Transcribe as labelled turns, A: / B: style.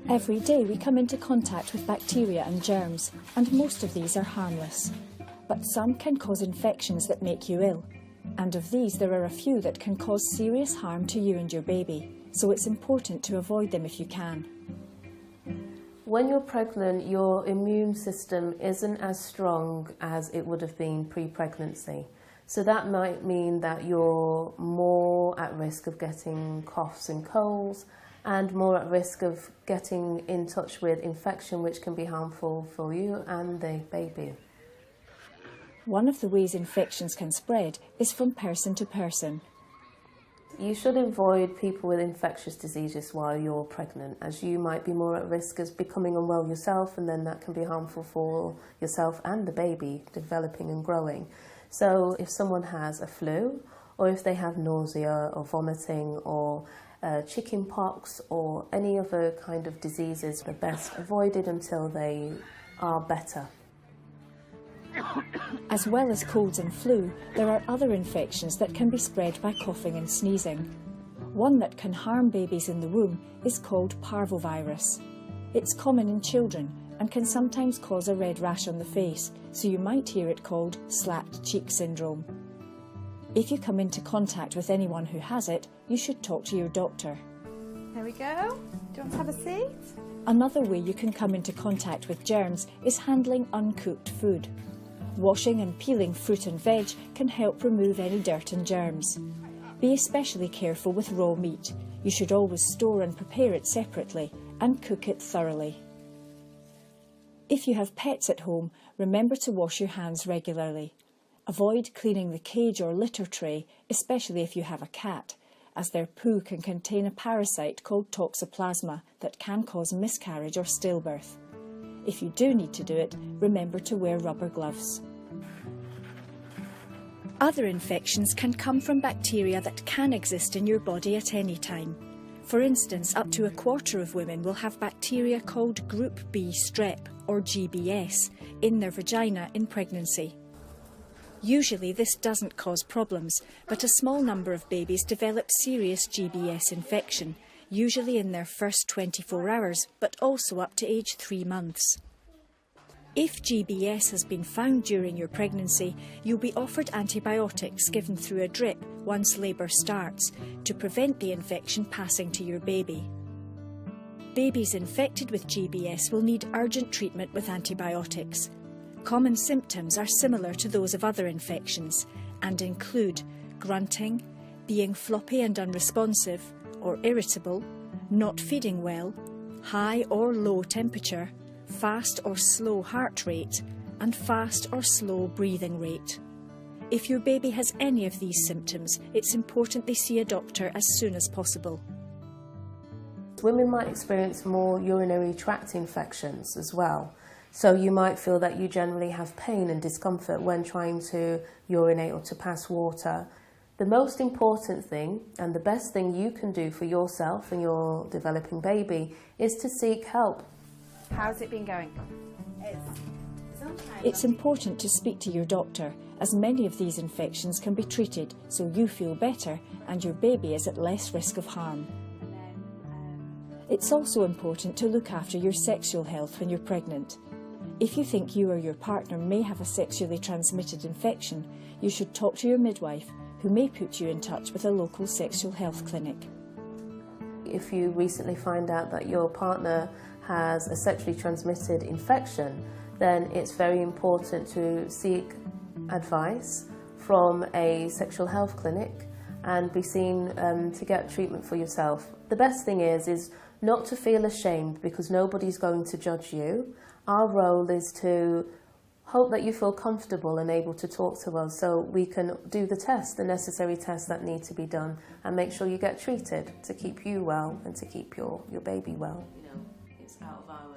A: Every day we come into contact with bacteria and germs, and most of these are harmless. But some can cause infections that make you ill, and of these there are a few that can cause serious harm to you and your baby, so it's important to avoid them if you can.
B: When you're pregnant, your immune system isn't as strong as it would have been pre-pregnancy. So that might mean that you're more at risk of getting coughs and colds, and more at risk of getting in touch with infection, which can be harmful for you and the baby.
A: One of the ways infections can spread is from person to person.
B: You should avoid people with infectious diseases while you're pregnant, as you might be more at risk of becoming unwell yourself, and then that can be harmful for yourself and the baby developing and growing. So if someone has a flu, or if they have nausea or vomiting or chicken pox or any other kind of diseases, they're best avoided until they are better.
A: As well as colds and flu, there are other infections that can be spread by coughing and sneezing. One that can harm babies in the womb is called parvovirus. It's common in children and can sometimes cause a red rash on the face, so you might hear it called slapped cheek syndrome. If you come into contact with anyone who has it, you should talk to your doctor.
C: There we go. Do you want to have a seat?
A: Another way you can come into contact with germs is handling uncooked food. Washing and peeling fruit and veg can help remove any dirt and germs. Be especially careful with raw meat. You should always store and prepare it separately and cook it thoroughly. If you have pets at home, remember to wash your hands regularly. Avoid cleaning the cage or litter tray, especially if you have a cat, as their poo can contain a parasite called toxoplasma that can cause miscarriage or stillbirth. If you do need to do it, remember to wear rubber gloves. Other infections can come from bacteria that can exist in your body at any time. For instance, up to a quarter of women will have bacteria called Group B strep, or GBS, in their vagina in pregnancy. Usually this doesn't cause problems, but a small number of babies develop serious GBS infection, usually in their first 24 hours, but also up to age 3 months. If GBS has been found during your pregnancy, you'll be offered antibiotics given through a drip once labour starts to prevent the infection passing to your baby. Babies infected with GBS will need urgent treatment with antibiotics. Common symptoms are similar to those of other infections and include grunting, being floppy and unresponsive or irritable, not feeding well, high or low temperature, fast or slow heart rate, and fast or slow breathing rate. If your baby has any of these symptoms, it's important they see a doctor as soon as possible.
B: Women might experience more urinary tract infections as well. So you might feel that you generally have pain and discomfort when trying to urinate or to pass water. The most important thing and the best thing you can do for yourself and your developing baby is to seek help.
C: How's it been going?
A: It's important to speak to your doctor, as many of these infections can be treated so you feel better and your baby is at less risk of harm. It's also important to look after your sexual health when you're pregnant. If you think you or your partner may have a sexually transmitted infection, you should talk to your midwife, who may put you in touch with a local sexual health clinic.
B: If you recently find out that your partner has a sexually transmitted infection, then it's very important to seek advice from a sexual health clinic and be seen to get treatment for yourself. The best thing is not to feel ashamed, because nobody's going to judge you. Our role is to hope that you feel comfortable and able to talk to us so we can do the tests, the necessary tests that need to be done, and make sure you get treated to keep you well and to keep your baby well. You know, it's out of our